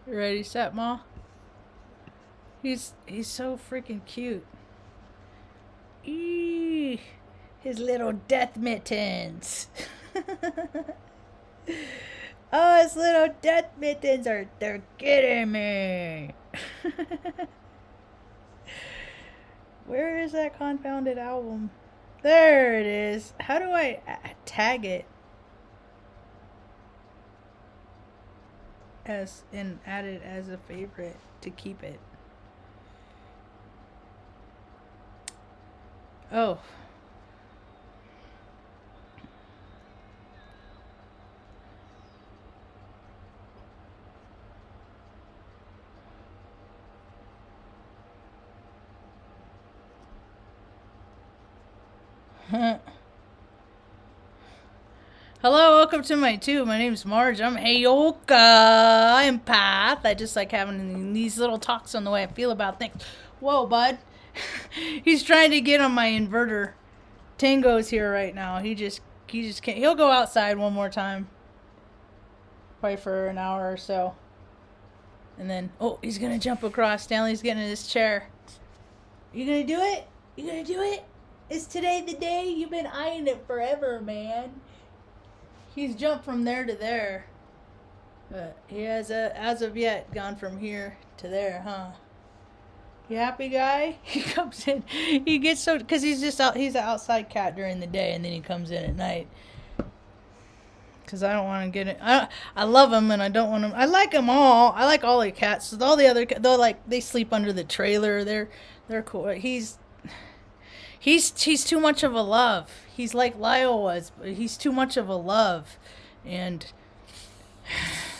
You ready, set, Ma? He's so freaking cute. Eee, his little death mittens. Oh, his little death mittens they're getting me. Where is that confounded album? There it is. How do I tag it as and add it as a favorite to keep it? Oh. Hello, welcome to my tube. My name's Marge. I'm Heyoka. I'm Path. I just like having these little talks on the way I feel about things. Whoa, bud. He's trying to get on my inverter. Tango's here right now. He just can't. He'll go outside one more time. Probably for an hour or so. And then, oh, he's going to jump across. Stanley's getting in his chair. You going to do it? You going to do it? Is today the day? You've been eyeing it forever, man. He's jumped from there to there. But he has, as of yet, gone from here to there, huh? You happy, guy? He comes in. He gets so... Because he's just out... He's an outside cat during the day, and then he comes in at night. Because I don't want to get it... I love him, and I don't want him... I like them all. I like all the cats. All the other... They sleep under the trailer. They're cool. He's too much of a love. He's like Lyle was, but he's too much of a love. And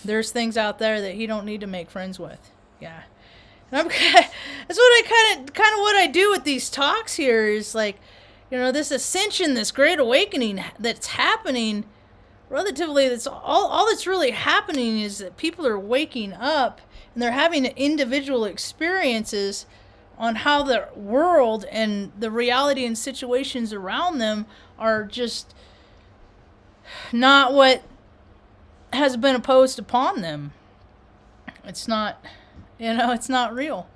there's things out there that he don't need to make friends with. Yeah. And that's what I kind of what I do with these talks here is like, you know, this ascension, this great awakening that's happening relatively, that's all that's really happening is that people are waking up and they're having individual experiences on how the world and the reality and situations around them are just not what has been imposed upon them. It's not, it's not real.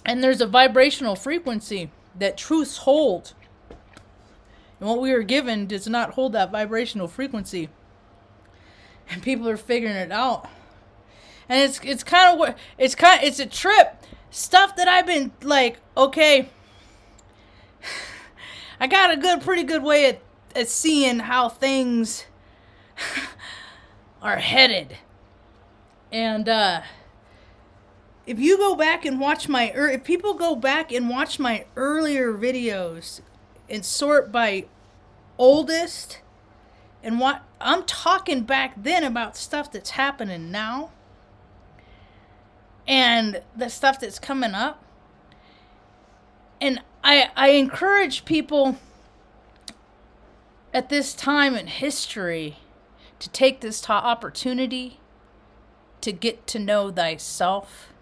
And there's a vibrational frequency that truths hold. And what we are given does not hold that vibrational frequency. And people are figuring it out. And it's a trip. Stuff that I've been like, okay, I got a pretty good way at seeing how things are headed. And if you go back and watch if people go back and watch my earlier videos and sort by oldest and what I'm talking back then about stuff that's happening now. And the stuff that's coming up. And I encourage people at this time in history to take this opportunity to get to know thyself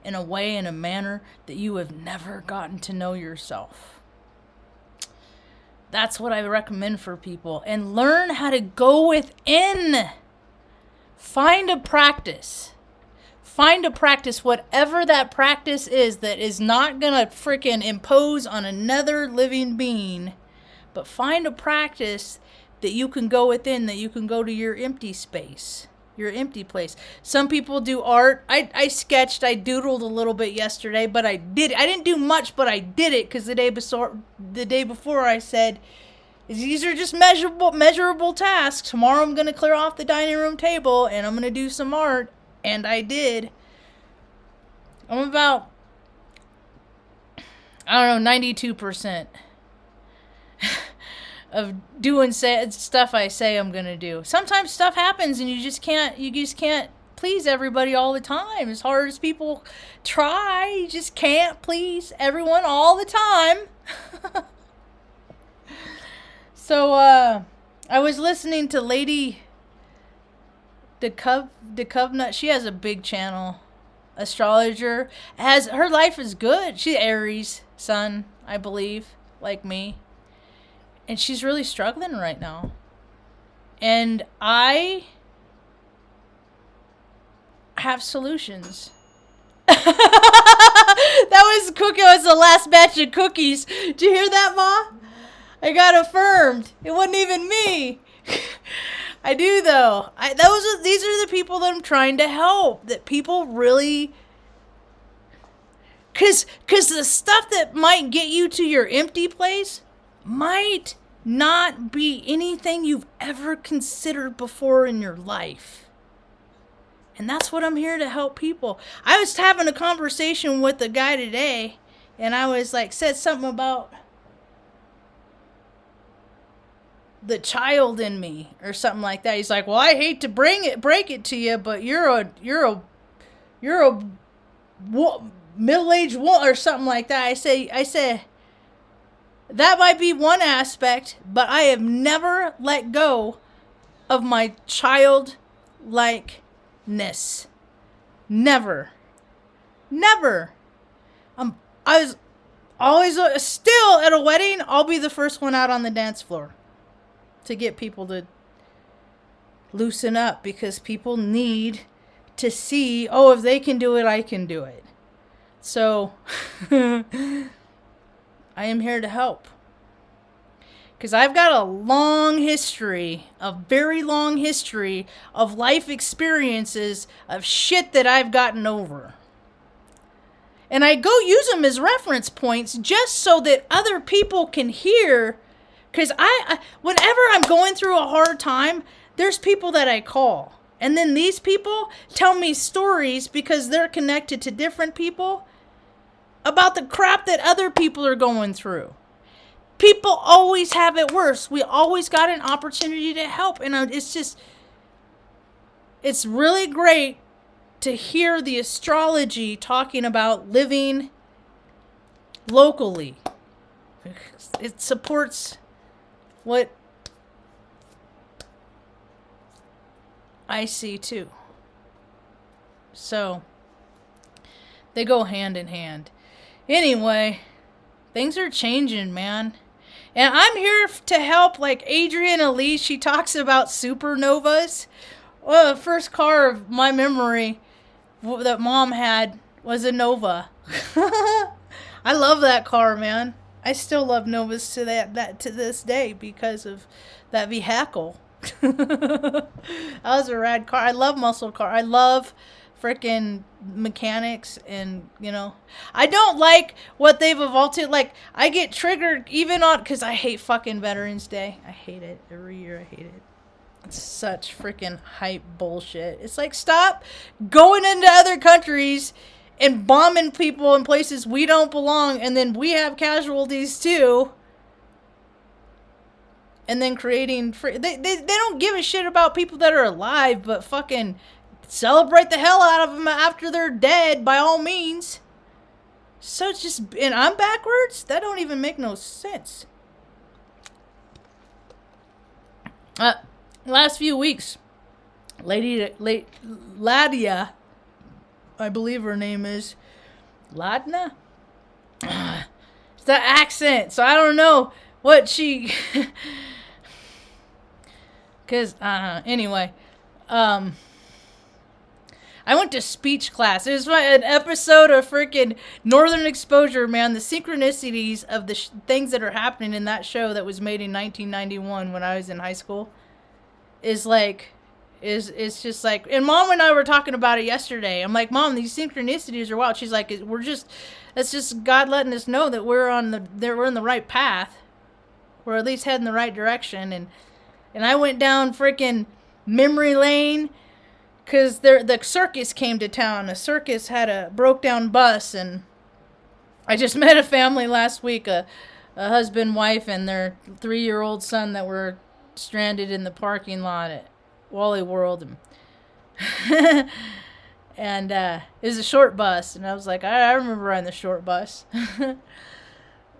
in a way, in a manner that you have never gotten to know yourself. That's what I recommend for people. And learn how to go within. Find a practice. Find a practice, whatever that practice is, that is not going to freaking impose on another living being. But find a practice that you can go within, that you can go to your empty space, your empty place. Some people do art. I sketched, I doodled a little bit yesterday, but I didn't do much, but I did it because the day before I said, these are just measurable tasks. Tomorrow I'm going to clear off the dining room table and I'm going to do some art. And I did. I'm about, 92% of doing stuff I say I'm going to do. Sometimes stuff happens and you just can't please everybody all the time. As hard as people try, you just can't please everyone all the time. So, I was listening to Lady Decovnut. She has a big channel, astrologer. Her life is good. She's Aries sun, I believe, like me, and she's really struggling right now. And I have solutions. That was the last batch of cookies. Did you hear that, Ma? I got affirmed. It wasn't even me. I do though. These are the people that I'm trying to help. That people really, cause the stuff that might get you to your empty place might not be anything you've ever considered before in your life. And that's what I'm here to help people. I was having a conversation with a guy today, and I was like, said something about the child in me or something like that. He's like, well, I hate to break it to you, but you're a middle-aged woman or something like that. I say that might be one aspect, but I have never let go of my childlikeness. Never. I was always still at a wedding. I'll be the first one out on the dance floor to get people to loosen up, because people need to see, oh, if they can do it, I can do it. So I am here to help, because I've got a very long history of life experiences of shit that I've gotten over. And I go use them as reference points just so that other people can hear. Because whenever I'm going through a hard time, there's people that I call. And then these people tell me stories, because they're connected to different people, about the crap that other people are going through. People always have it worse. We always got an opportunity to help. And it's really great to hear the astrology talking about living locally. It supports what I see too. So they go hand in hand. Anyway, things are changing, man. And I'm here to help, like Adrienne Elise. She talks about supernovas. Well, the first car of my memory that Mom had was a Nova. I love that car, man. I still love Novas to that to this day because of that vehicle. That was a rad car. I love muscle car. I love freaking mechanics, and I don't like what they've evolved to. Like, I get triggered even on, because I hate fucking Veterans Day. I hate it every year. I hate it. It's such freaking hype bullshit. It's like, stop going into other countries and bombing people in places we don't belong, and then we have casualties too. And then creating they don't give a shit about people that are alive, but fucking celebrate the hell out of them after they're dead, by all means. So it's just, and I'm backwards? That don't even make no sense. Last few weeks, Ladia, I believe her name is Ladna. It's that accent, so I don't know what she. Cause anyway, I went to speech class. It was an episode of freaking Northern Exposure, man. The synchronicities of the things that are happening in that show that was made in 1991 when I was in high school is just like, and Mom and I were talking about it yesterday. I'm like, Mom, these synchronicities are wild. She's like, that's just God letting us know that we're in the right path. We're at least heading the right direction. And I went down freaking memory lane, because the circus came to town. The circus had a broke down bus, and I just met a family last week, a husband, wife, and their 3-year-old son that were stranded in the parking lot at Wally World. And it was a short bus, and I was like, I remember riding the short bus.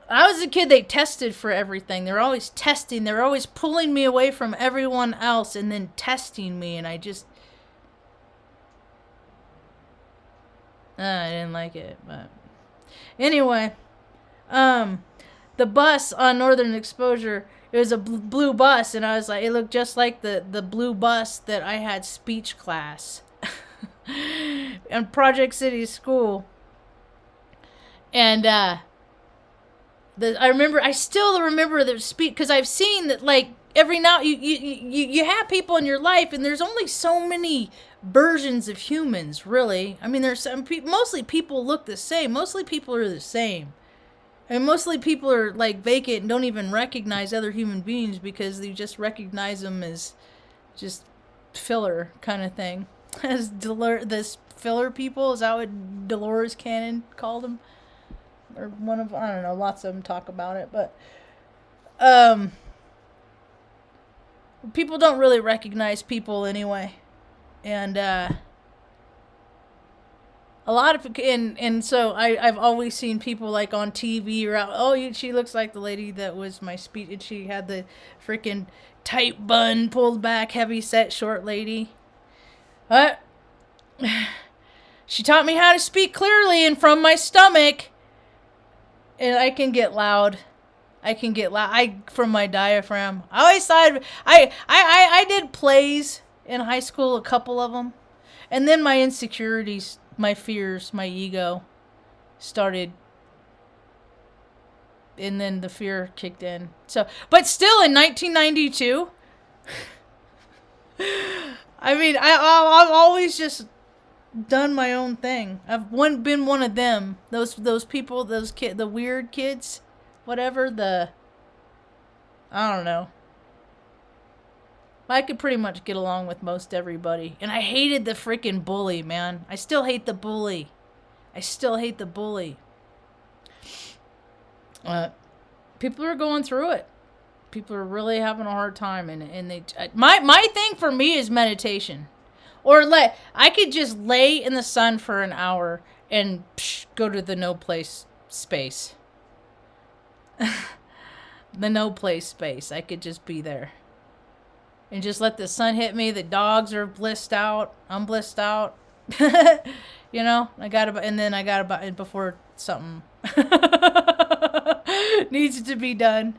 I was a kid, they tested for everything. They were always testing. They were always pulling me away from everyone else and then testing me, and I didn't like it. But anyway, the the bus on Northern Exposure, it was a blue bus, and I was like, it looked just like the blue bus that I had speech class in Project City School. And I still remember the speech, because I've seen that, like, every now you have people in your life, and there's only so many versions of humans, really. I mean, there's some mostly people look the same. Mostly people are the same. And mostly people are, like, vacant and don't even recognize other human beings because they just recognize them as just filler kind of thing. As this filler people, is that what Dolores Cannon called them? Or one of, I don't know, lots of them talk about it, but people don't really recognize people anyway. And a lot of, and so I've always seen people, like, on TV or out, oh, she looks like the lady that was my speech, and she had the freaking tight bun, pulled back, heavy set, short lady. She taught me how to speak clearly and from my stomach. And I can get loud. From my diaphragm. I always thought, I did plays in high school, a couple of them. And then my insecurities, my fears, my ego started. And then the fear kicked in. So, but still in 1992, I mean, I've always just done my own thing. I've been one of them. Those people, those the weird kids, whatever, I don't know. I could pretty much get along with most everybody. And I hated the freaking bully, man. I still hate the bully. People are going through it. People are really having a hard time, and they my thing for me is meditation. Or I could just lay in the sun for an hour and go to the no place space. The no place space. I could just be there. And just let the sun hit me. The dogs are blissed out. I'm blissed out. You know, I gotta before something needs to be done.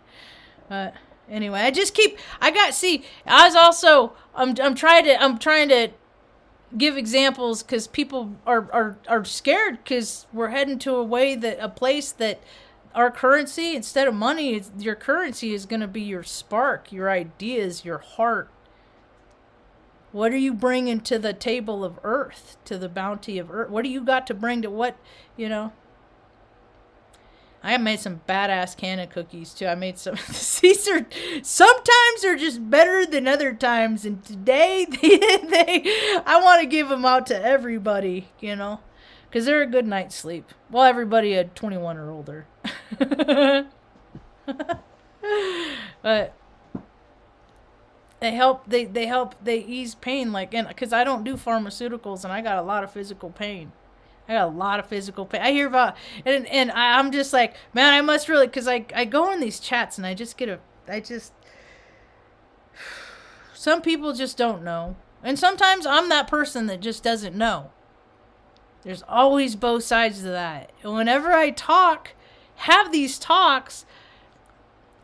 Anyway, I'm trying to give examples, because people are scared, because we're heading to a place that our currency, instead of money, your currency is going to be your spark, your ideas, your heart. What are you bringing to the table of earth, to the bounty of earth? What do you got to bring to what, you know? I have made some badass canna cookies too. I made some. Sometimes they're just better than other times, and today I want to give them out to everybody, you know, because they're a good night's sleep. Well, everybody at 21 or older. But they help. They ease pain, because I don't do pharmaceuticals, and I got a lot of physical pain. I hear about, and I'm just like, man, I must really, because I go in these chats, and some people just don't know. And sometimes I'm that person that just doesn't know. There's always both sides of that. And whenever I have these talks,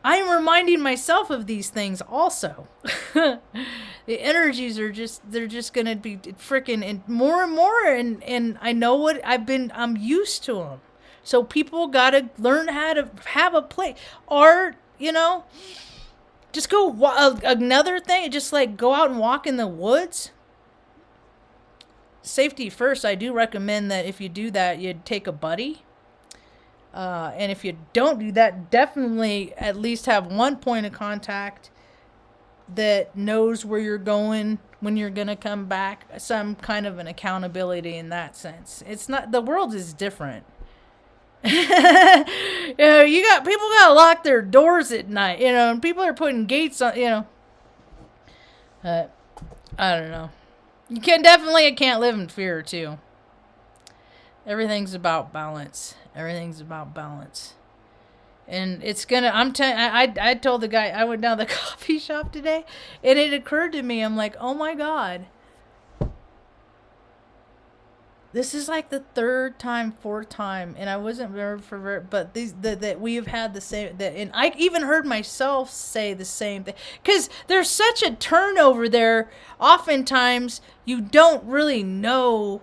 I'm reminding myself of these things also. The energies are they're just going to be freaking and more, and I know what I'm used to them. So people got to learn how to have a play. Or, you know, just go, another thing, just like go out and walk in the woods. Safety first, I do recommend that if you do that, you take a buddy. And if you don't do that, definitely at least have one point of contact that knows where you're going, when you're going to come back. Some kind of an accountability in that sense. It's not, the world is different. You know, people got to lock their doors at night, you know, and people are putting gates on, you know. I don't know. I can't live in fear too. Everything's about balance. And it's gonna, I told the guy, I went down to the coffee shop today, and it occurred to me, I'm like, oh my God. This is like the third time, fourth time, and I wasn't very for, but that we have had the same that, and I even heard myself say the same thing because there's such a turnover there. Oftentimes, you don't really know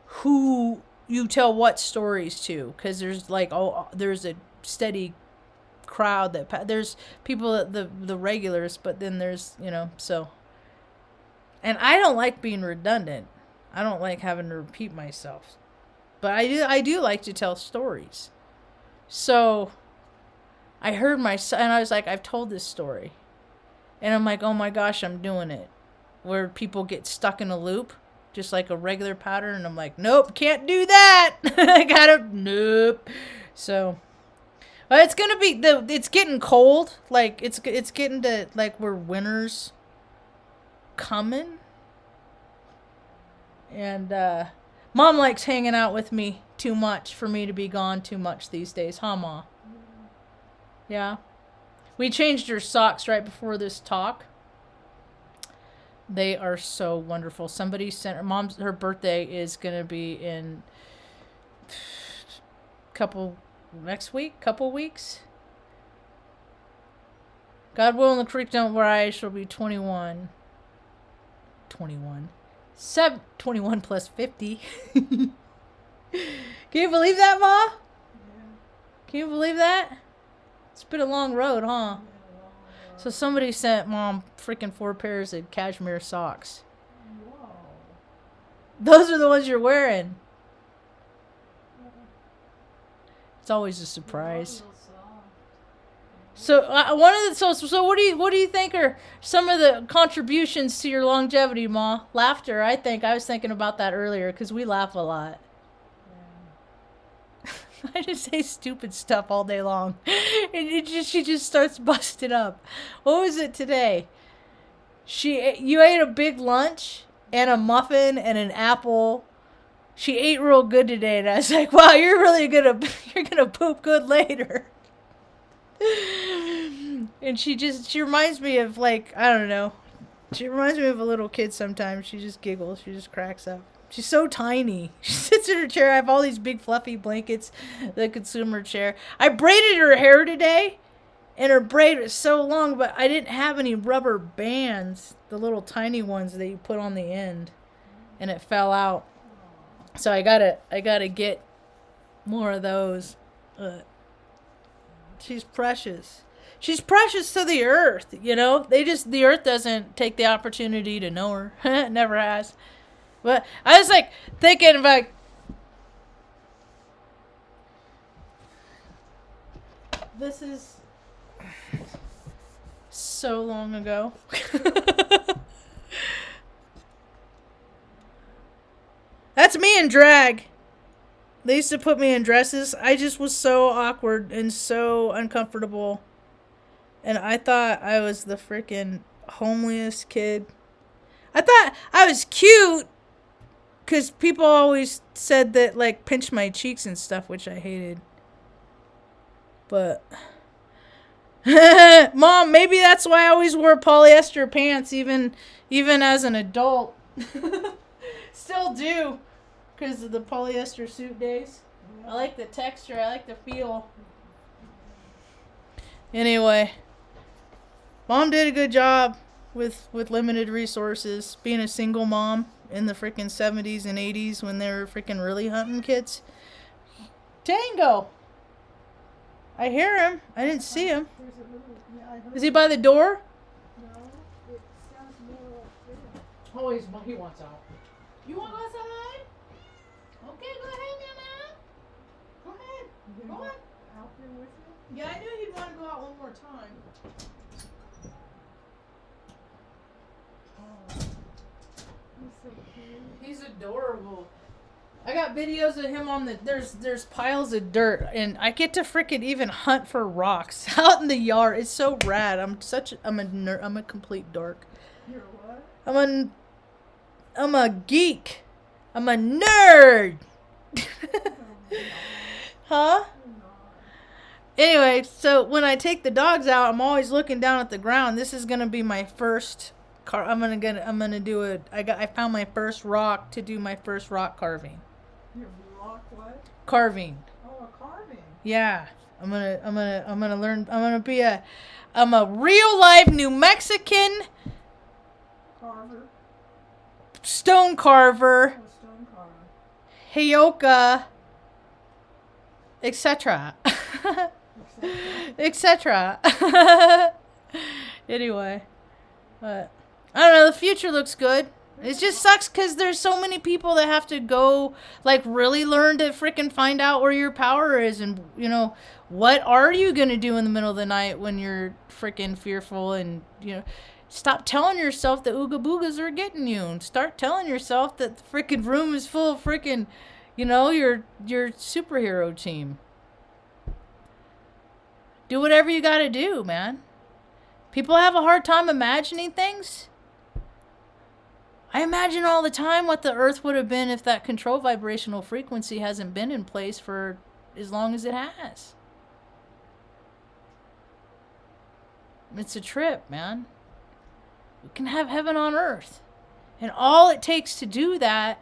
who you tell what stories to because there's like there's a steady crowd there's people that the regulars, but then there's so, and I don't like being redundant. I don't like having to repeat myself. But I do like to tell stories. So I heard and I was like, I've told this story. And I'm like, oh my gosh, I'm doing it. Where people get stuck in a loop, just like a regular pattern. And I'm like, nope, can't do that. I gotta, nope. So, but it's gonna be, it's getting cold. Like, it's getting to, like, where winter's coming. And Mom likes hanging out with me too much for me to be gone too much these days, huh, Ma? Yeah. We changed her socks right before this talk. They are so wonderful. Somebody sent her birthday is going to be in couple weeks. God willing, the creek don't rise, she'll be 21. 21 plus 50. Can you believe that, Ma? Yeah. Can you believe that? It's been a long road, huh? So somebody sent Mom freaking 4 pairs of cashmere socks. Whoa. Those are the ones you're wearing. It's always a surprise. So so what do you think are some of the contributions to your longevity, Ma? Laughter. I was thinking about that earlier because we laugh a lot. Yeah. I just say stupid stuff all day long, and she just starts busting up. What was it today? You ate a big lunch and a muffin and an apple. She ate real good today, and I was like, wow, you're gonna poop good later. And she reminds me of, like, I don't know. She reminds me of a little kid sometimes. She just giggles. She just cracks up. She's so tiny. She sits in her chair. I have all these big fluffy blankets, the consumer chair. I braided her hair today, and her braid was so long, but I didn't have any rubber bands, the little tiny ones that you put on the end, and it fell out. So I gotta get more of those. She's precious. She's precious to the earth, the earth doesn't take the opportunity to know her. It never has. But I was like thinking about this is so long ago. That's me in drag. They used to put me in dresses. I just was so awkward and so uncomfortable. And I thought I was the freaking homeliest kid. I thought I was cute because people always said that, like, pinch my cheeks and stuff, which I hated. But Mom, maybe that's why I always wore polyester pants even as an adult. Still do. Because of the polyester suit days. I like the texture. I like the feel. Anyway. Mom did a good job with limited resources. Being a single mom in the freaking 70s and 80s when they were freaking really hunting kids. Tango! I hear him. I didn't see him. Is he by the door? No. It sounds more like Oh, he wants out. You want to go outside? Okay, go ahead, Nana. Go ahead. Go on. out there with you? Yeah, I knew he'd want to go out one more time. He's so cute. He's adorable. I got videos of him on there's piles of dirt, and I get to freaking even hunt for rocks out in the yard. It's so rad. I'm a complete dork. You're what? I'm a geek. I'm a nerd. Huh? Anyway, so when I take the dogs out, I'm always looking down at the ground. This is going to be my first I'm gonna do it. I found my first rock to do my first rock carving. Your rock what? Carving. Oh, a carving. Yeah. I'm gonna learn. I'm a real live New Mexican Carver. stone carver, Oh, stone carver. Heyoka, etc. etc. Anyway, but I don't know. The future looks good. It just sucks because there's so many people that have to go, like, really learn to freaking find out where your power is, and what are you gonna do in the middle of the night when you're freaking fearful, and stop telling yourself that ooga boogas are getting you, and start telling yourself that the freaking room is full of freaking, your superhero team. Do whatever you gotta do, man. People have a hard time imagining things. I imagine all the time what the earth would have been if that control vibrational frequency hasn't been in place for as long as it has. It's a trip, man. We can have heaven on earth. And all it takes to do that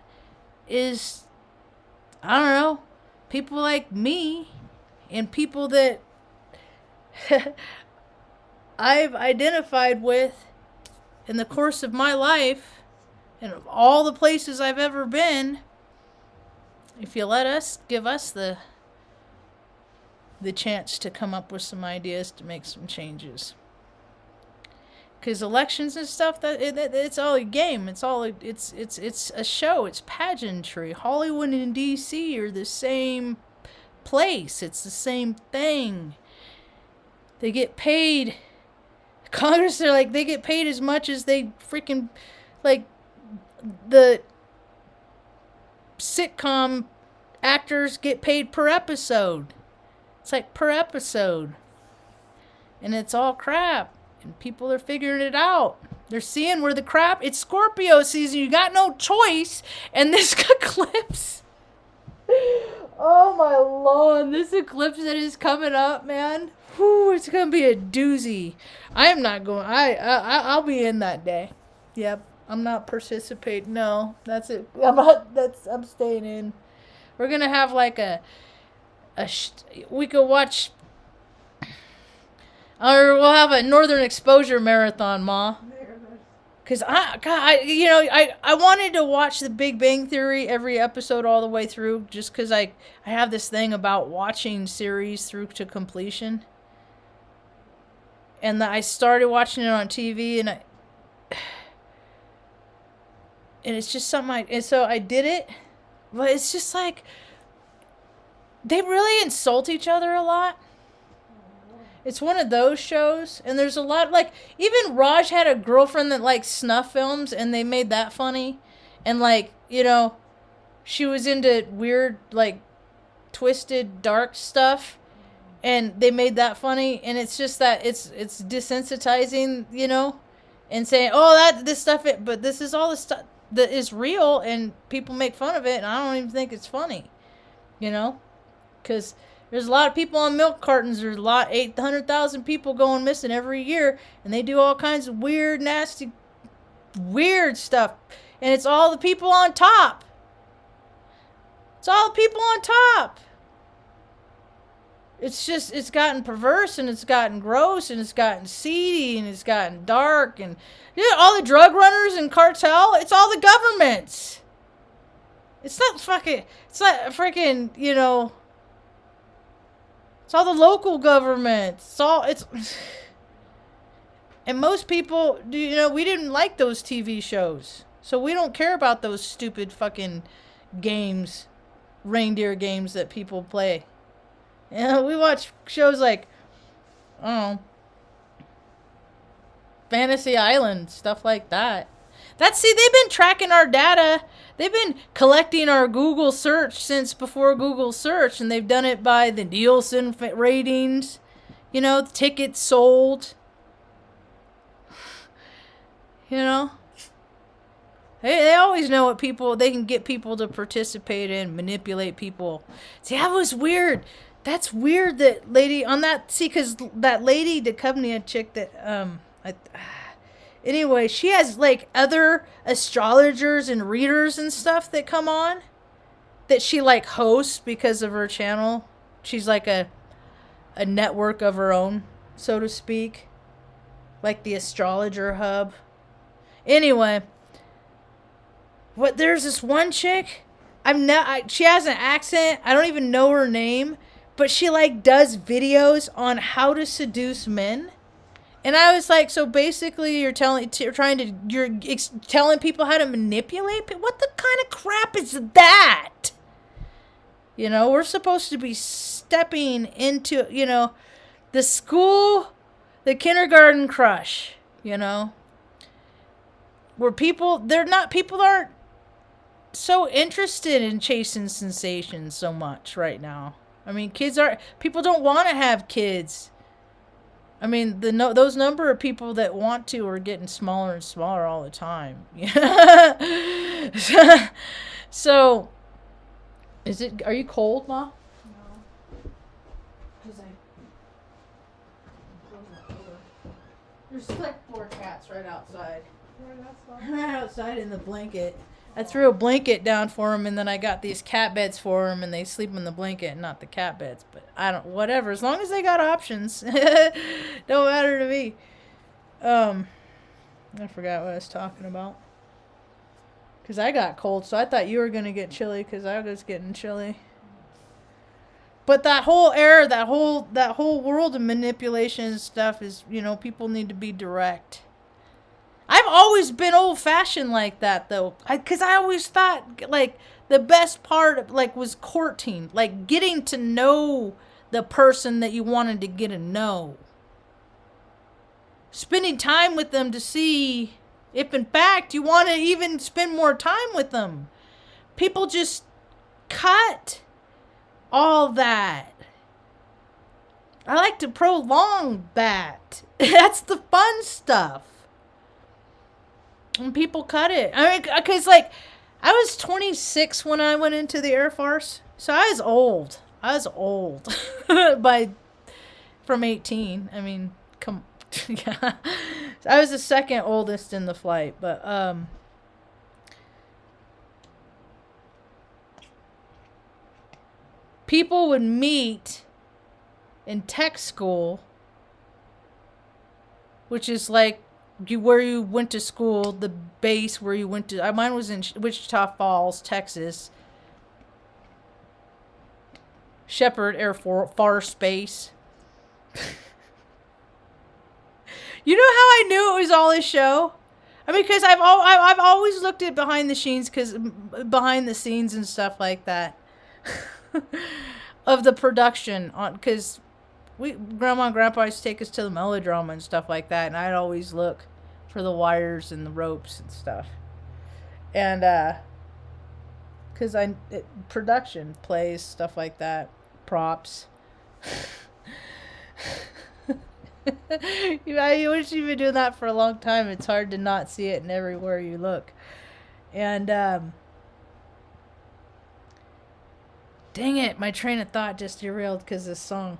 is, I don't know, people like me and people that I've identified with in the course of my life and of all the places I've ever been. If you let us, give us the chance to come up with some ideas to make some changes. Because elections and stuff, it's all a game. It's a show. It's pageantry. Hollywood and DC are the same place. It's the same thing. They get paid. Congress, they get paid as much as they freaking, the sitcom actors get paid per episode. It's like per episode. And it's all crap. And people are figuring it out. They're seeing where the crap... It's Scorpio season. You got no choice. And this eclipse... Oh, my Lord. This eclipse that is coming up, man. Whew, it's going to be a doozy. I am not going... I'll be in that day. Yep. I'm not participating. No, that's it. I'm staying in. We're going to have we could watch... Or we'll have a Northern Exposure marathon, Ma. Because I wanted to watch The Big Bang Theory every episode all the way through, just because I have this thing about watching series through to completion. And I started watching it on TV, and it's just something and so I did it, but it's just like they really insult each other a lot. It's one of those shows, and there's a lot, even Raj had a girlfriend that liked snuff films, and they made that funny. And, she was into weird, twisted, dark stuff, and they made that funny. And it's just that it's desensitizing, and saying, oh, this stuff, but this is all the stuff that is real, and people make fun of it, and I don't even think it's funny, because... There's a lot of people on milk cartons. There's 800,000 people going missing every year. And they do all kinds of weird, nasty, weird stuff. And it's all the people on top. It's all the people on top. It's gotten perverse, and it's gotten gross, and it's gotten seedy, and it's gotten dark. And all the drug runners and cartel, it's all the governments. It's not freaking, it's all the local governments. And most people, we didn't like those TV shows. So we don't care about those stupid fucking games, reindeer games that people play. We watch shows like, I don't know, Fantasy Island, stuff like that. They've been tracking our data. They've been collecting our Google search since before Google search, and they've done it by the Nielsen ratings, the tickets sold. They always know what they can get people to participate in, manipulate people. See, that was weird. That's weird because that lady, the company chick that, Anyway, she has like other astrologers and readers and stuff that come on that she like hosts because of her channel. She's like a network of her own, so to speak. Like the astrologer hub. Anyway, there's this one chick. She has an accent. I don't even know her name, but she like does videos on how to seduce men. And I was like, so basically you're telling people how to manipulate people? What the kind of crap is that? You know, we're supposed to be stepping into, you know, the kindergarten crush, you know, where people aren't so interested in chasing sensations so much right now. I mean, people don't want to have kids. I mean, those number of people that want to are getting smaller and smaller all the time. So, are you cold, Ma? No. Because there's like 4 cats right outside. Yeah, that's fine. Right outside in the blanket. I threw a blanket down for them, and then I got these cat beds for them, and they sleep in the blanket, not the cat beds. But whatever. As long as they got options, don't matter to me. I forgot what I was talking about. Because I got cold, so I thought you were gonna get chilly, because I was getting chilly. But that whole era, that whole world of manipulation and stuff is, you know, people need to be direct. I've always been old-fashioned like that, though. Because I always thought, like, the best part, like, was courting. Like, getting to know the person that you wanted to get to know. Spending time with them to see if, in fact, you want to even spend more time with them. People just cut all that. I like to prolong that. That's the fun stuff. And people cut it. I mean, because, like, I was 26 when I went into the Air Force. So I was old. From 18. I mean, yeah. I was the second oldest in the flight. But, people would meet in tech school, which is like, where you went to school, the base where you went to. Mine was in Wichita Falls, Texas. Shepherd Air Force Base. You know how I knew it was all a show? I mean, because I've always looked at behind the scenes and stuff like that of the production because. Grandma and Grandpa used to take us to the melodrama and stuff like that, and I'd always look for the wires and the ropes and stuff. And, because production, plays, stuff like that, props. Once you've been doing that for a long time, it's hard to not see it in everywhere you look. And, dang it, my train of thought just derailed because of this song.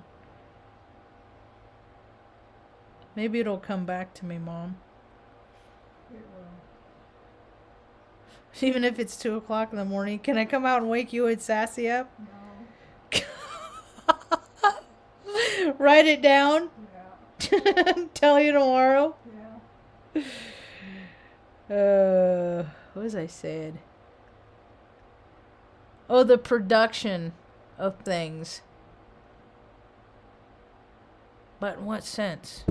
Maybe it'll come back to me, Mom. It will. Even if it's 2 o'clock in the morning, can I come out and wake you and Sassy up? No. Write it down? Yeah. Tell you tomorrow? Yeah. What was I saying? Oh, the production of things. But in what sense?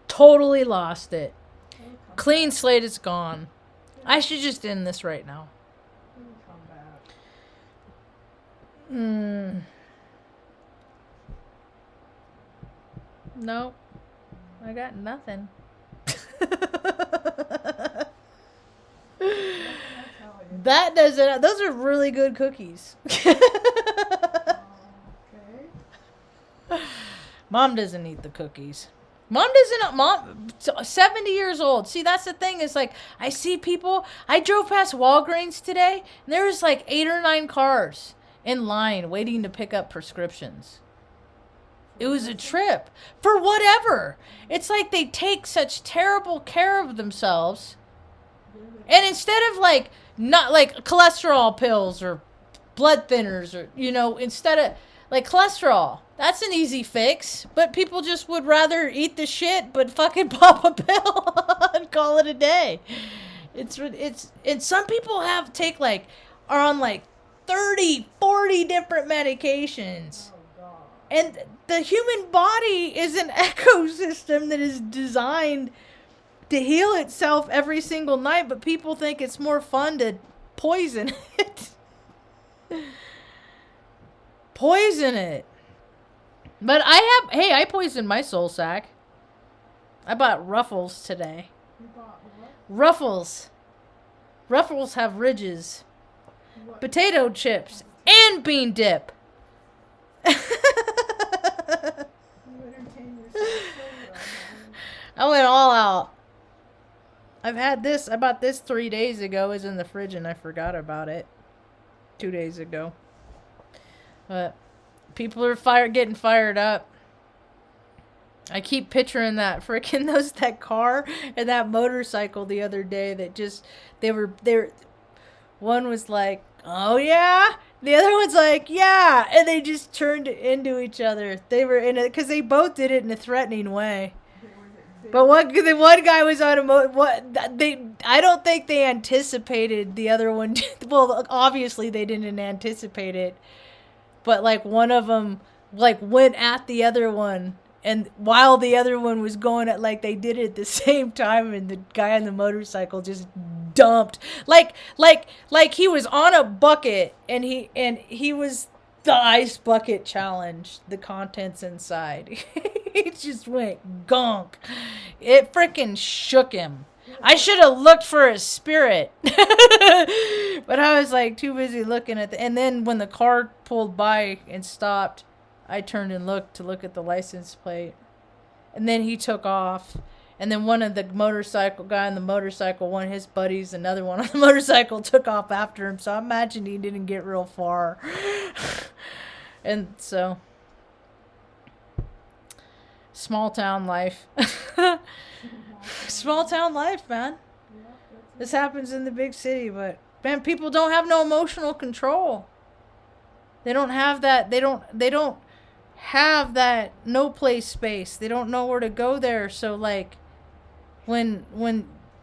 Totally lost it. Clean slate is gone. I should just end this right now. It'll come back. Nope. I got nothing. That doesn't. Those are really good cookies. Okay. Mom doesn't eat the cookies. Mom, 70 years old. See, that's the thing. Is like, I see people. I drove past Walgreens today, and there was like 8 or 9 cars. in line waiting to pick up prescriptions. It was a trip for whatever. It's like they take such terrible care of themselves. And instead of like, not like cholesterol pills or blood thinners or, instead of like cholesterol, that's an easy fix. But people just would rather eat the shit but fucking pop a pill and call it a day. And some people are on like 30, 40 different medications. And the human body is an ecosystem that is designed to heal itself every single night, but people think it's more fun to poison it. Poison it. But I poisoned my soul sack. I bought Ruffles today. You bought what? Ruffles. Ruffles have ridges. What? Potato chips and bean dip. You entertain yourself so well, man. I went all out. I bought this 3 days ago. It was in the fridge and I forgot about it 2 days ago. But people are getting fired up. I keep picturing that that car and that motorcycle the other day that just, one was like, oh yeah. The other one's like, yeah. And they just turned into each other. They were in it because they both did it in a threatening way. But the one guy was on I don't think they anticipated the other one. Well, obviously they didn't anticipate it. But like one of them like went at the other one, and while the other one was going at, like, they did it at the same time, and the guy on the motorcycle just dumped like he was on a bucket, and he was the ice bucket challenge, the contents inside. He just went gonk. It freaking shook him. I should have looked for a spirit. But I was like too busy looking at and then when the car pulled by and stopped, I turned and looked at the license plate. And then he took off. And then one of the guy on the motorcycle, one of his buddies, another one on the motorcycle took off after him. So I imagine he didn't get real far. And so, small town life. Small town life, man. This happens in the big city, but man, people don't have no emotional control. They don't have that. They don't have that no place space. They don't know where to go there. So like, when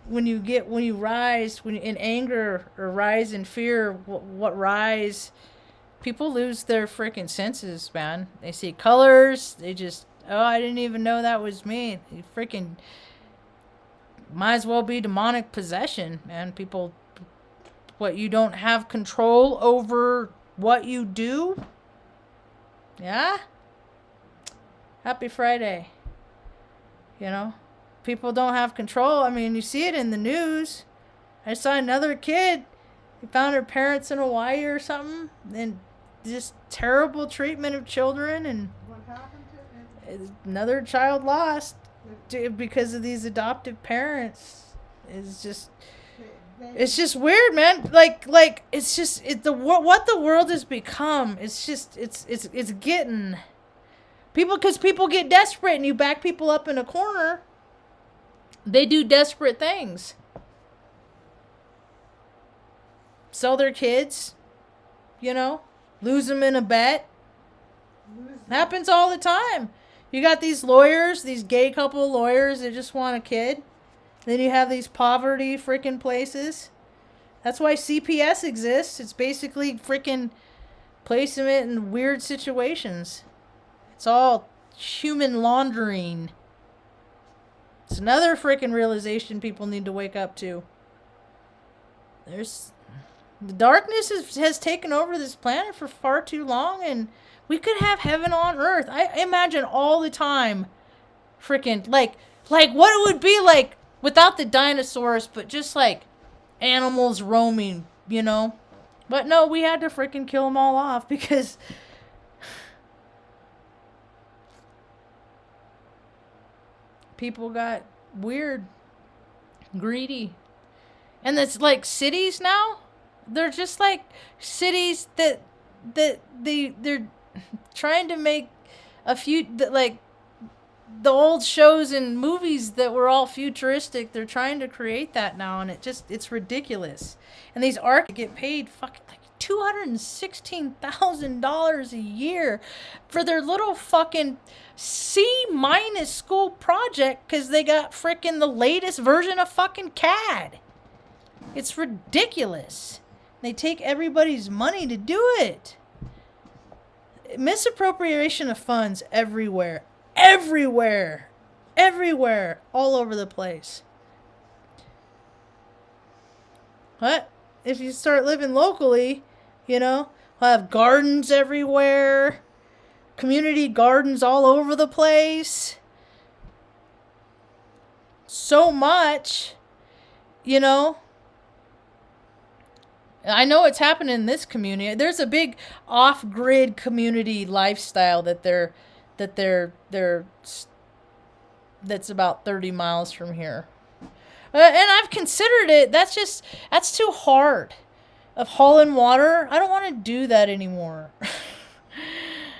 you rise in anger or rise in fear, what rise, people lose their freaking senses, man. They see colors. They just, oh, I didn't even know that was me. You freaking might as well be demonic possession, man. People, you don't have control over what you do? Yeah? Happy Friday. People don't have control. I mean, you see it in the news. I saw another kid. He found her parents in Hawaii or something. And just terrible treatment of children. And What happened to it? another child lost because of these adoptive parents. It's just weird, man. Like it's just what the world has become. It's just it's getting because people get desperate and you back people up in a corner. They do desperate things. Sell their kids, lose them in a bet. Happens all the time. You got these lawyers, these gay couple lawyers that just want a kid. Then you have these poverty freaking places. That's why CPS exists. It's basically freaking placement in weird situations. It's all human laundering. It's another freaking realization people need to wake up to. The darkness has taken over this planet for far too long, and we could have heaven on earth. I imagine all the time, freaking like what it would be like without the dinosaurs, but just like animals roaming, But no, we had to freaking kill them all off because people got weird, greedy. And it's like cities now. They're just like cities that they're trying to make a few like the old shows and movies that were all futuristic. They're trying to create that now, and it's ridiculous. And these architects get paid fucking like $216,000 a year for their little fucking C- school project because they got freaking the latest version of fucking CAD. It's ridiculous. They take everybody's money to do it. Misappropriation of funds everywhere. Everywhere. Everywhere. All over the place. What? If you start living locally, we'll have gardens everywhere. Community gardens all over the place. So much, I know it's happening in this community. There's a big off-grid community lifestyle that's about 30 miles from here. And I've considered it. That's too hard. Of hauling water, I don't want to do that anymore.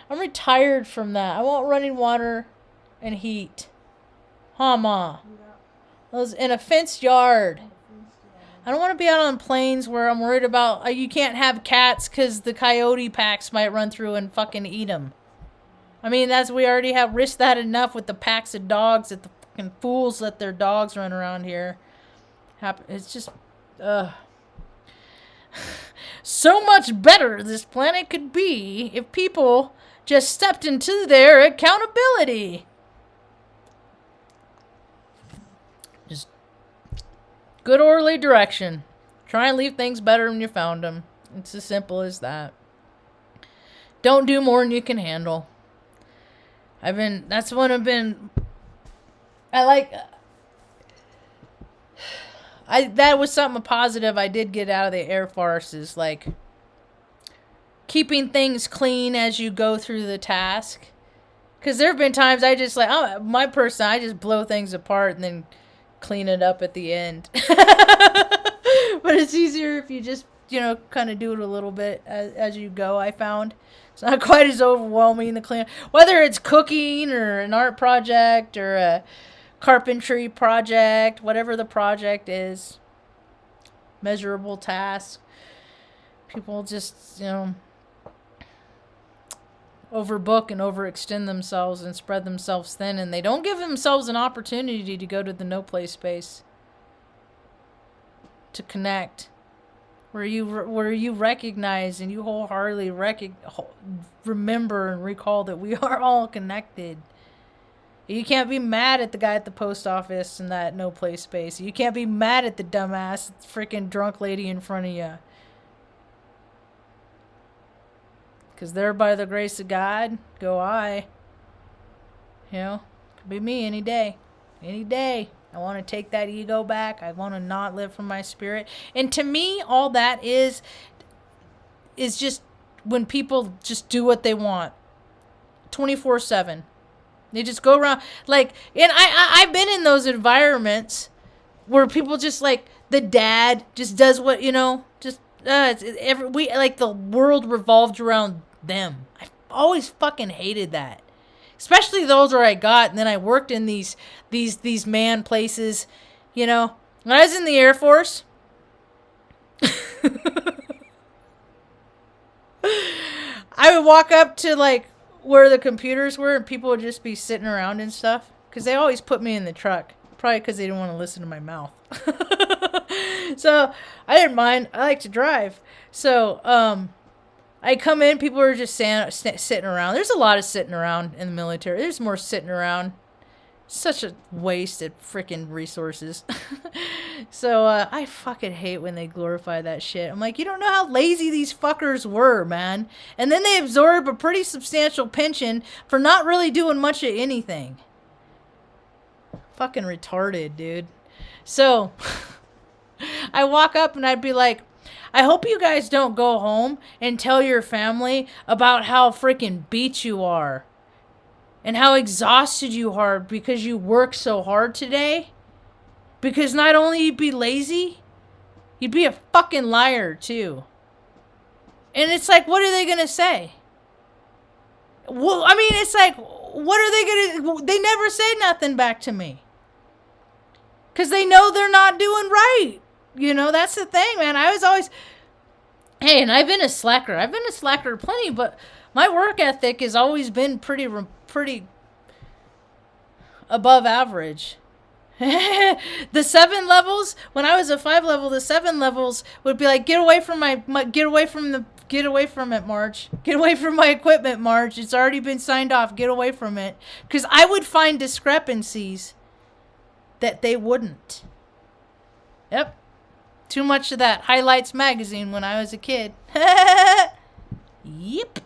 I'm retired from that. I want running water and heat. Huh, Ma? Those in a fenced yard. I don't want to be out on plains where I'm worried about you can't have cats because the coyote packs might run through and fucking eat them. I mean, we already have risked that enough with the packs of dogs that the fucking fools let their dogs run around here. It's just, so much better this planet could be if people just stepped into their accountability. Just good orderly direction. Try and leave things better when you found them. It's as simple as that. Don't do more than you can handle. That was something positive I did get out of the Air Force is like keeping things clean as you go through the task. Because there have been times I just I just blow things apart and then clean it up at the end. But it's easier if you just, kind of do it a little bit as you go, I found. It's not quite as overwhelming to clean. Whether it's cooking or an art project or a carpentry project, whatever the project is, measurable task. People just, overbook and overextend themselves and spread themselves thin, and they don't give themselves an opportunity to go to the no play space to connect, where you recognize and you wholeheartedly remember and recall that we are all connected. You can't be mad at the guy at the post office in that no play space. You can't be mad at the dumbass freaking drunk lady in front of you. Because there, by the grace of God, go I. Could be me any day. Any day. I want to take that ego back. I want to not live from my spirit. And to me, all that is just when people just do what they want. 24/7. They just go around and I've been in those environments where people just the dad just does what the world revolved around them. I always fucking hated that, especially those where I got and then I worked in these man places. When I was in the Air Force, I would walk up to where the computers were and people would just be sitting around and stuff because they always put me in the truck, probably because they didn't want to listen to my mouth. So I didn't mind. I like to drive. So I come in, people are just sitting around. There's a lot of sitting around in the military. There's more sitting around. Such a waste of freaking resources. So I fucking hate when they glorify that shit. I'm like, you don't know how lazy these fuckers were, man. And then they absorb a pretty substantial pension for not really doing much of anything. Fucking retarded, dude. So I walk up and I'd be like, I hope you guys don't go home and tell your family about how freaking beat you are and how exhausted you are because you work so hard today. Because not only you'd be lazy, you'd be a fucking liar too. And it's like, what are they going to say? Well, I mean, it's like, what are they going to... They never say nothing back to me. Because they know they're not doing right. You know, that's the thing, man. I was always... Hey, and I've been a slacker. I've been a slacker plenty, but my work ethic has always been pretty above average. The 7 levels, when I was a 5 level, the 7 levels would be like, get away from get away from it, Marge. Get away from my equipment, Marge. It's already been signed off. Get away from it. Because I would find discrepancies that they wouldn't. Yep. Too much of that Highlights magazine when I was a kid. Yep.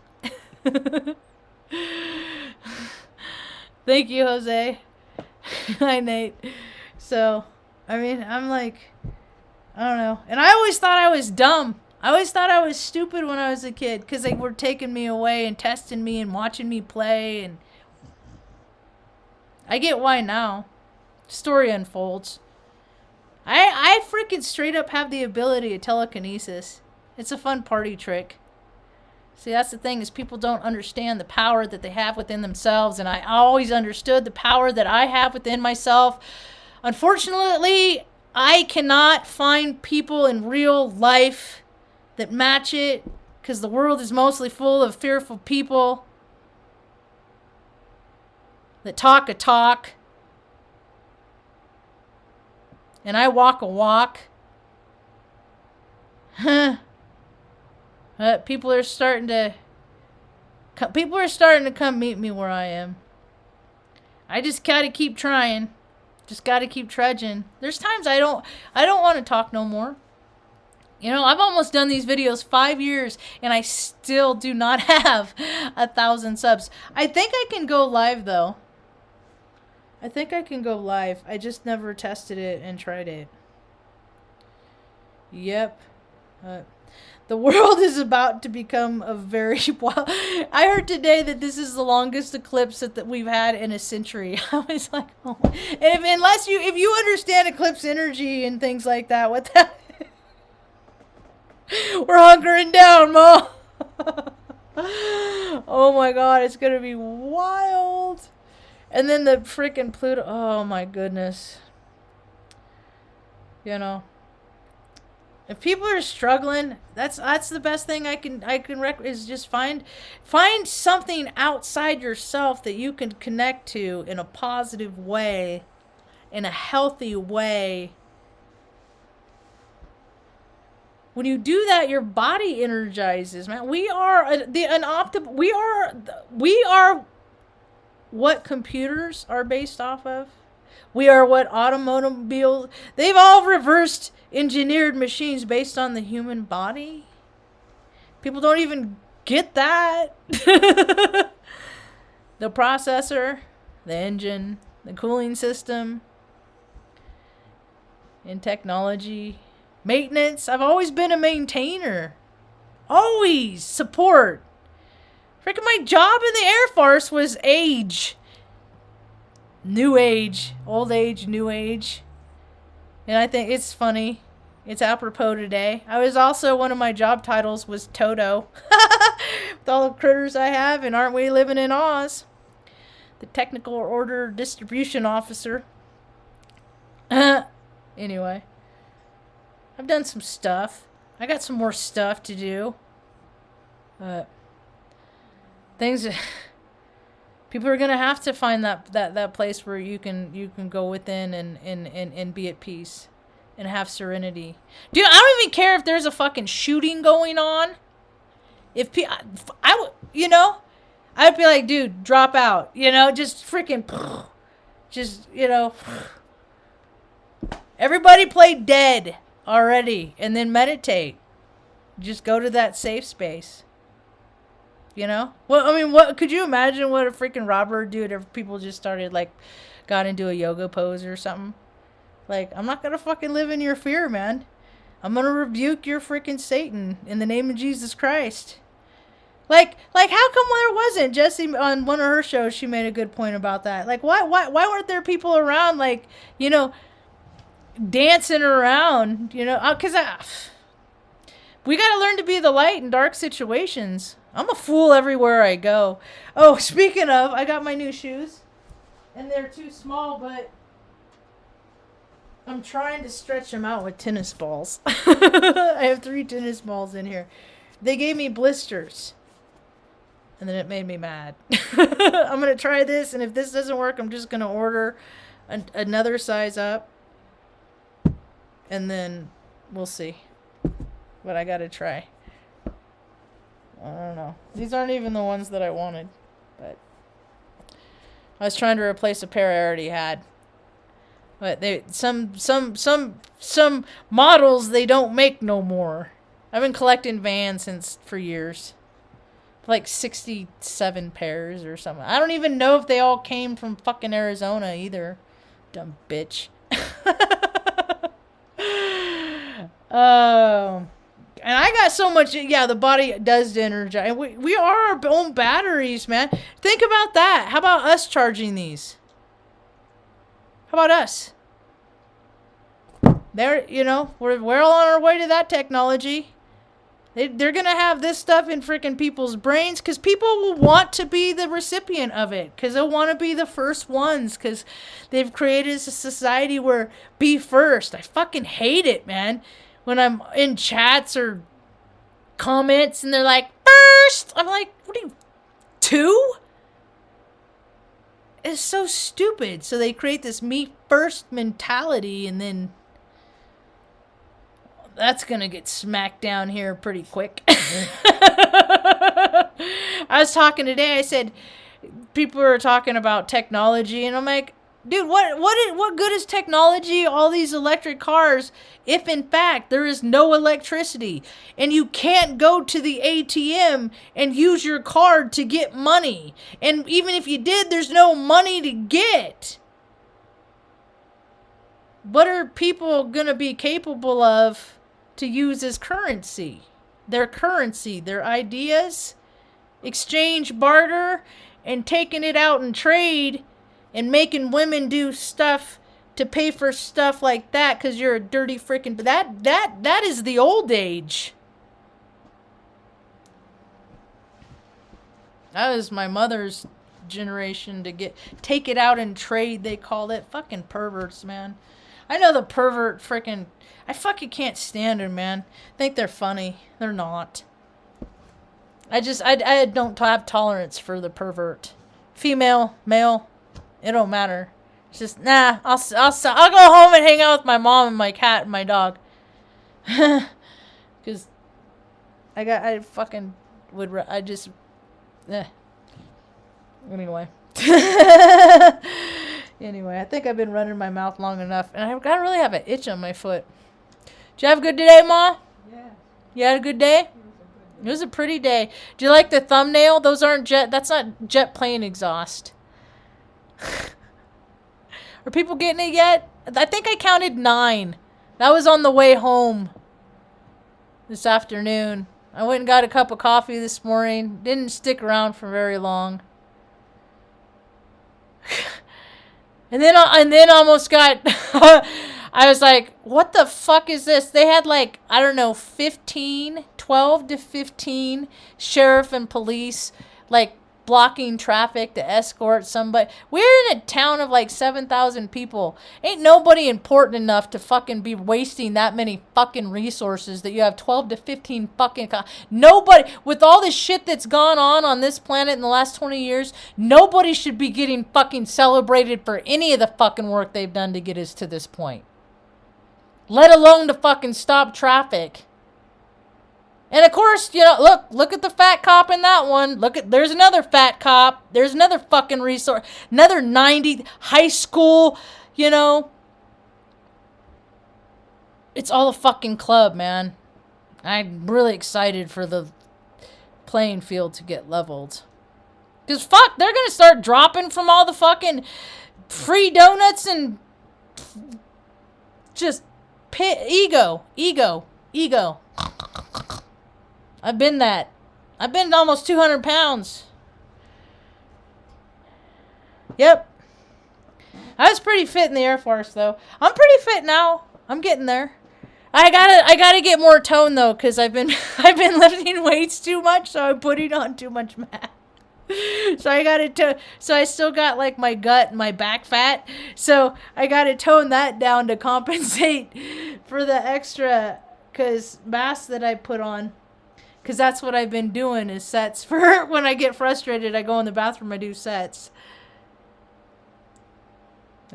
Thank you, Jose. Hi, Nate. So, I mean, I'm like, I don't know. And I always thought I was dumb. I always thought I was stupid when I was a kid because they were taking me away and testing me and watching me play. And I get why now. Story unfolds. I freaking straight up have the ability of telekinesis. It's a fun party trick. See, that's the thing, is people don't understand the power that they have within themselves, and I always understood the power that I have within myself. Unfortunately, I cannot find people in real life that match it, because the world is mostly full of fearful people that talk a talk, and I walk a walk. People are starting to come meet me where I am. I just gotta keep trying. Just gotta keep trudging. There's times I don't want to talk no more. You know, I've almost done these videos 5 years and I still do not have 1,000 subs. I think I can go live though. I think I can go live. I just never tested it and tried it. Yep. The world is about to become a very wild... I heard today that this is the longest eclipse that we've had in a century. I was like, oh. And if you understand eclipse energy and things like that, what the... We're hunkering down, Mo. Oh my god, it's gonna be wild. And then the freaking Pluto. Oh my goodness. You know. If people are struggling, that's the best thing I can is just find something outside yourself that you can connect to in a positive way, in a healthy way. When you do that, your body energizes, man. We are what computers are based off of. We are what automobiles. They've all reversed engineered machines based on the human body. People don't even get that. The processor, the engine, the cooling system, and technology. Maintenance. I've always been a maintainer. Always. Support. Freaking my job in the Air Force was age. New age. Old age, new age. And I think it's funny. It's apropos today. I was also, one of my job titles was Toto. With all the critters I have, and aren't we living in Oz? The Technical Order Distribution Officer. Anyway. I've done some stuff. I got some more stuff to do. Things... People are gonna have to find that place where you can go within and be at peace and have serenity. Dude, I don't even care if there's a fucking shooting going on. If I you know, I'd be like, dude, drop out. You know, just freaking, just, you know, everybody play dead already and then meditate. Just go to that safe space. You know? Well, I mean, what could you imagine what a freaking robber would do if people just started, like, got into a yoga pose or something? Like, I'm not gonna fucking live in your fear, man. I'm gonna rebuke your freaking Satan in the name of Jesus Christ. Like, how come there wasn't? Jessie, on one of her shows, she made a good point about that. Like, why weren't there people around, like, you know, dancing around, you know? Because We got to learn to be the light in dark situations. I'm a fool everywhere I go. Oh, speaking of, I got my new shoes. And they're too small, but I'm trying to stretch them out with tennis balls. I have 3 tennis balls in here. They gave me blisters. And then it made me mad. I'm going to try this, and if this doesn't work, I'm just going to order another size up. And then we'll see. But I got to try. I don't know. These aren't even the ones that I wanted. But I was trying to replace a pair I already had. But they some models they don't make no more. I've been collecting Vans for years. Like 67 pairs or something. I don't even know if they all came from fucking Arizona either. Dumb bitch. And I got so much, yeah, the body does energize. We are our own batteries, man. Think about that. How about us charging these? How about us? There, you know, we're all on our way to that technology. They're going to have this stuff in freaking people's brains because people will want to be the recipient of it because they'll want to be the first ones because they've created a society where be first. I fucking hate it, man. When I'm in chats or comments and they're like, first! I'm like, what are you, 2? It's so stupid. So they create this me first mentality and then that's going to get smacked down here pretty quick. I was talking today, I said, people are talking about technology and I'm like, dude, what good is technology, all these electric cars, if in fact there is no electricity and you can't go to the ATM and use your card to get money? And even if you did, there's no money to get. What are people going to be capable of to use as currency? Their currency, their ideas, exchange, barter, and taking it out in trade and making women do stuff to pay for stuff like that because you're a dirty freaking... That is the old age. That was my mother's generation to take it out in trade, they called it. Fucking perverts, man. I know the pervert freaking... I fucking can't stand them, man. Think they're funny. They're not. I don't have tolerance for the pervert. Female, male... It don't matter. It's just, nah, I'll go home and hang out with my mom and my cat and my dog. Because I fucking would, I just, Anyway. Anyway, I think I've been running my mouth long enough. And I really have an itch on my foot. Did you have a good day, Ma? Yeah. You had a good day? It was a pretty day. Do you like the thumbnail? Those aren't that's not jet plane exhaust. Are people getting it yet? I think I counted 9. That was on the way home this afternoon. I went and got a cup of coffee this morning. Didn't stick around for very long. and then almost got... I was like, what the fuck is this? They had like, I don't know, 12 to 15 sheriff and police like blocking traffic to escort somebody. We're in a town of like 7,000 people. Ain't nobody important enough to fucking be wasting that many fucking resources that you have 12 to 15 fucking... Nobody, with all the shit that's gone on this planet in the last 20 years, nobody should be getting fucking celebrated for any of the fucking work they've done to get us to this point. Let alone to fucking stop traffic. And of course, you know, look at the fat cop in that one. There's another fat cop. There's another fucking resource. Another 90 high school, you know. It's all a fucking club, man. I'm really excited for the playing field to get leveled. Because fuck, they're going to start dropping from all the fucking free donuts and just ego. I've been that. I've been almost 200 pounds. Yep. I was pretty fit in the Air Force, though. I'm pretty fit now. I'm getting there. I gotta get more tone though, cause I've been lifting weights too much, so I'm putting on too much mass. So I gotta so I still got like my gut and my back fat, so I gotta tone that down to compensate for the extra cause mass that I put on. Cause that's what I've been doing is sets for when I get frustrated. I go in the bathroom, I do sets.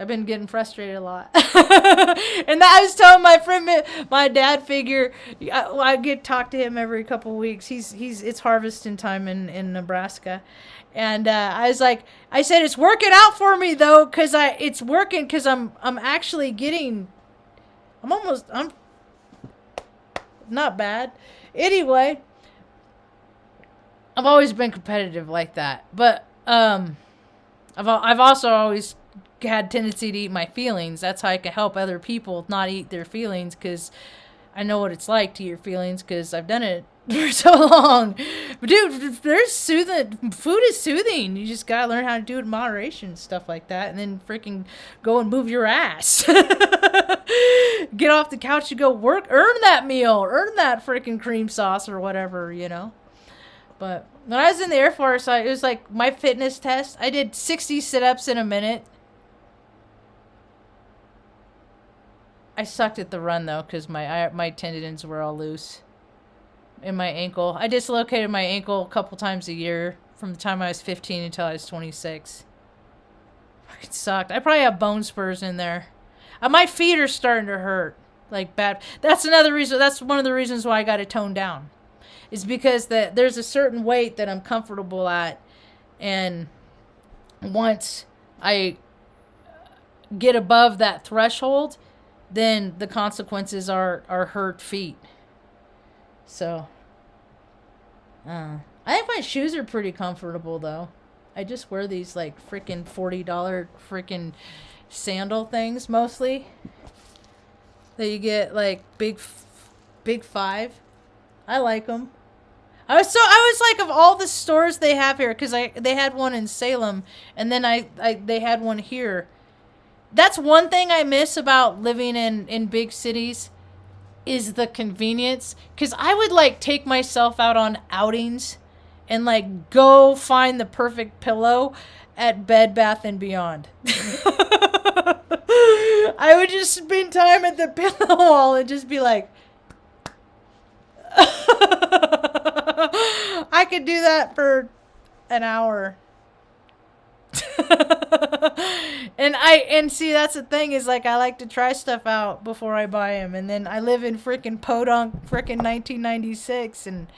I've been getting frustrated a lot. And I was telling my friend, my dad figure, I get talk to him every couple of weeks. It's harvesting time in Nebraska. And I was like, I said, it's working out for me though. Cause it's working. Cause I'm actually getting, I'm not bad. Anyway, I've always been competitive like that. But, I've also always had tendency to eat my feelings. That's how I can help other people not eat their feelings, because I know what it's like to eat your feelings because I've done it for so long. But dude, there's soothing. Food is soothing. You just gotta learn how to do it in moderation, stuff like that, and then freaking go and move your ass. Get off the couch and go work. Earn that meal. Earn that freaking cream sauce or whatever, you know. But when I was in the Air Force, it was like my fitness test. I did 60 sit-ups in a minute. I sucked at the run though, because my tendons were all loose in my ankle. I dislocated my ankle a couple times a year from the time I was 15 until I was 26. Fucking sucked. I probably have bone spurs in there. My feet are starting to hurt like bad. That's another reason. That's one of the reasons why I got to tone down. Is because there's a certain weight that I'm comfortable at, and once I get above that threshold, then the consequences are hurt feet. So, I think my shoes are pretty comfortable though. I just wear these like freaking $40 freaking sandal things mostly. That you get like big five. I like them. I was like, of all the stores they have here, because they had one in Salem, and then they had one here. That's one thing I miss about living in big cities, is the convenience. Because I would like take myself out on outings and like go find the perfect pillow at Bed Bath & Beyond. I would just spend time at the pillow wall and just be like, I could do that for an hour. And see, that's the thing, is like I like to try stuff out before I buy them, and then I live in freaking Podunk, freaking 1996, and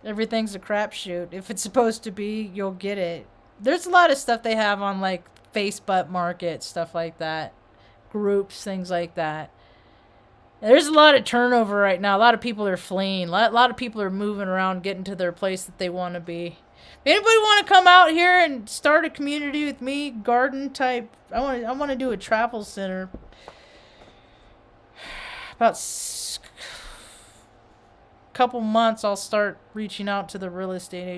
everything's a crapshoot. If it's supposed to be, you'll get it. There's a lot of stuff they have on like Facebook Market, stuff like that, groups, things like that. There's a lot of turnover right now. A lot of people are fleeing. A lot of people are moving around, getting to their place that they want to be. If anybody want to come out here and start a community with me, garden type, I want to do a travel center. About a couple months, I'll start reaching out to the real estate agents.